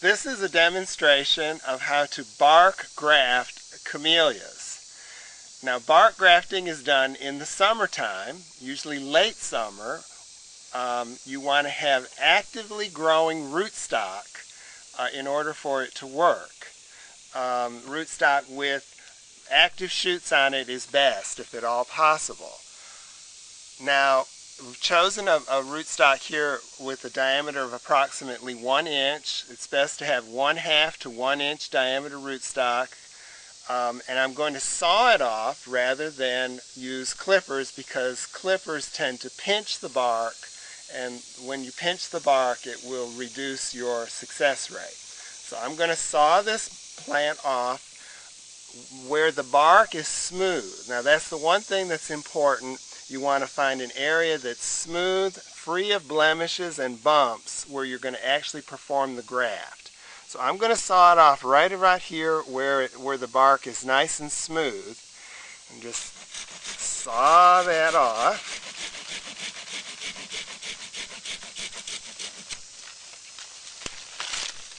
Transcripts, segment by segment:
This is a demonstration of how to bark graft camellias. Now, bark grafting is done in the summertime, usually late summer. You want to have actively growing rootstock in order for it to work. Rootstock with active shoots on it is best, if at all possible. Now, we've chosen a rootstock here with a diameter of approximately 1 inch. It's best to have 1/2 to 1 inch diameter rootstock. And I'm going to saw it off rather than use clippers, because clippers tend to pinch the bark, and when you pinch the bark it will reduce your success rate. So I'm going to saw this plant off where the bark is smooth. Now that's the one thing that's important. You want to find an area that's smooth, free of blemishes and bumps, where you're going to actually perform the graft. So I'm going to saw it off right about here where the bark is nice and smooth, and just saw that off.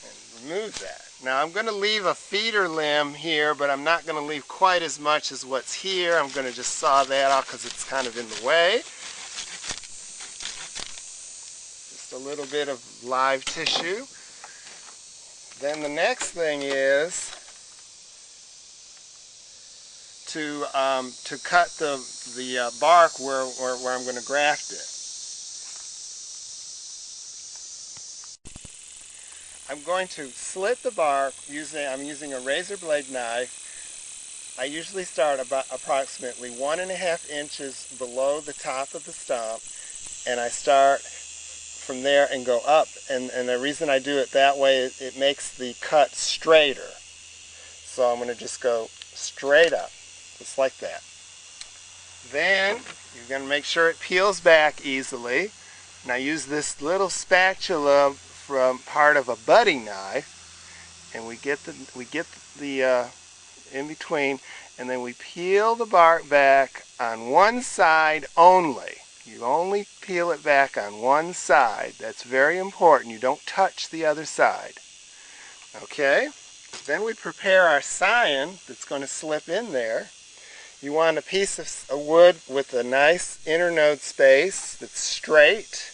And remove that. Now I'm going to leave a feeder limb here, but I'm not going to leave quite as much as what's here. I'm going to just saw that off because it's kind of in the way. Just a little bit of live tissue. Then the next thing is to cut the bark where I'm going to graft it. I'm going to slit the bark I'm using a razor blade knife. I usually start about approximately 1.5 inches below the top of the stump, and I start from there and go up. And the reason I do it that way is it makes the cut straighter. So I'm going to just go straight up, just like that. Then you're going to make sure it peels back easily. And I use this little spatula from part of a budding knife, and we get the in between, and then we peel the bark back on one side only. You only peel it back on one side. That's very important. You don't touch the other side. Okay? Then we prepare our scion that's going to slip in there. You want a piece of wood with a nice internode space that's straight,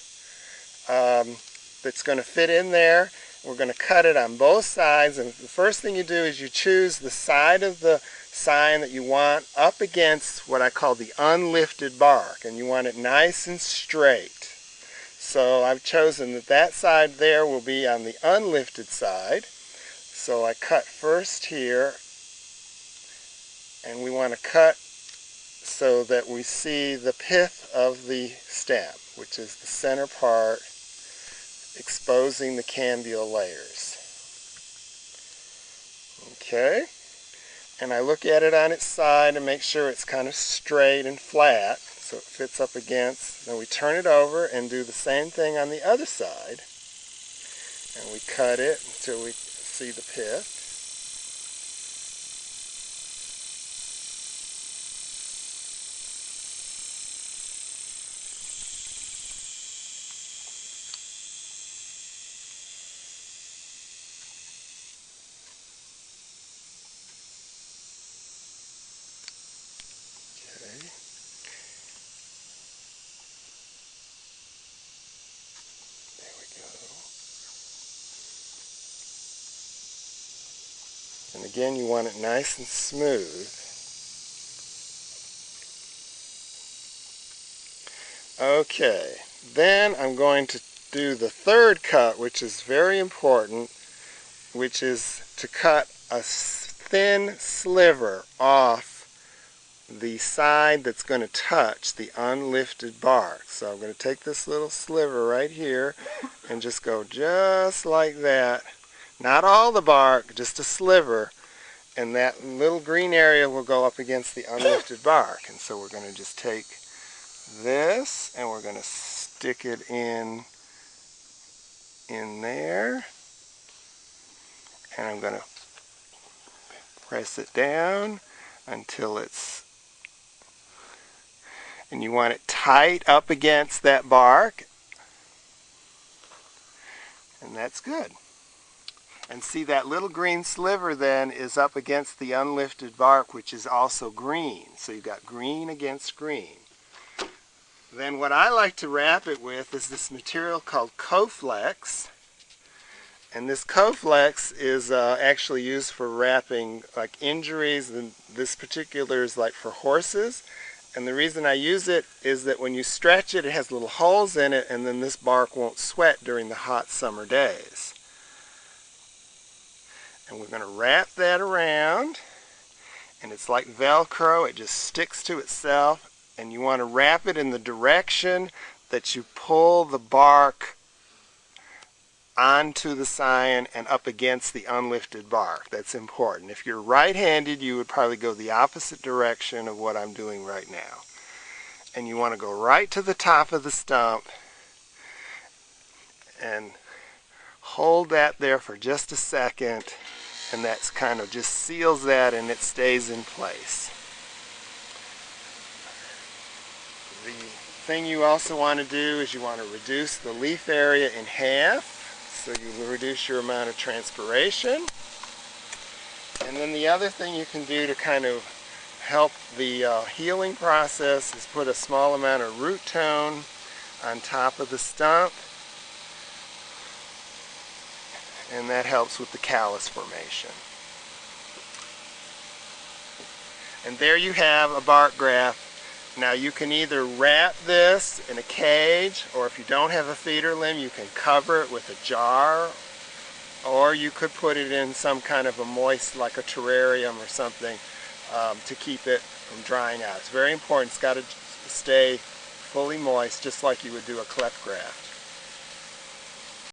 that's going to fit in there. We're going to cut it on both sides, and the first thing you do is you choose the side of the scion that you want up against what I call the unlifted bark, and you want it nice and straight. So I've chosen that side there will be on the unlifted side. So I cut first here, and we want to cut so that we see the pith of the stem, which is the center part, exposing the cambial layers. Okay, and I look at it on its side and make sure it's kind of straight and flat so it fits up against. Then we turn it over and do the same thing on the other side, and we cut it until we see the pith. And again, you want it nice and smooth. Okay, then I'm going to do the third cut, which is very important, which is to cut a thin sliver off the side that's going to touch the unlifted bark. So I'm going to take this little sliver right here and just go just like that. Not all the bark, just a sliver, and that little green area will go up against the unlifted bark. And so we're going to just take this and we're going to stick it in there, and I'm going to press it down until it's, and you want it tight up against that bark, and that's good. And see, that little green sliver then is up against the unlifted bark, which is also green. So you've got green against green. Then what I like to wrap it with is this material called Coflex. And this Coflex is actually used for wrapping like injuries, and this particular is like for horses. And the reason I use it is that when you stretch it, it has little holes in it, and then this bark won't sweat during the hot summer days. And we're going to wrap that around, and it's like Velcro. It just sticks to itself, and you want to wrap it in the direction that you pull the bark onto the sign and up against the unlifted bark. That's important. If you're right-handed, you would probably go the opposite direction of what I'm doing right now. And you want to go right to the top of the stump and hold that there for just a second, and that's kind of just seals that and it stays in place. The thing you also want to do is you want to reduce the leaf area in half, so you will reduce your amount of transpiration. And then the other thing you can do to kind of help the healing process is put a small amount of root tone on top of the stump, and that helps with the callus formation. And there you have a bark graft. Now you can either wrap this in a cage, or if you don't have a feeder limb, you can cover it with a jar, or you could put it in some kind of a moist, like a terrarium or something, to keep it from drying out. It's very important. It's got to stay fully moist, just like you would do a cleft graft.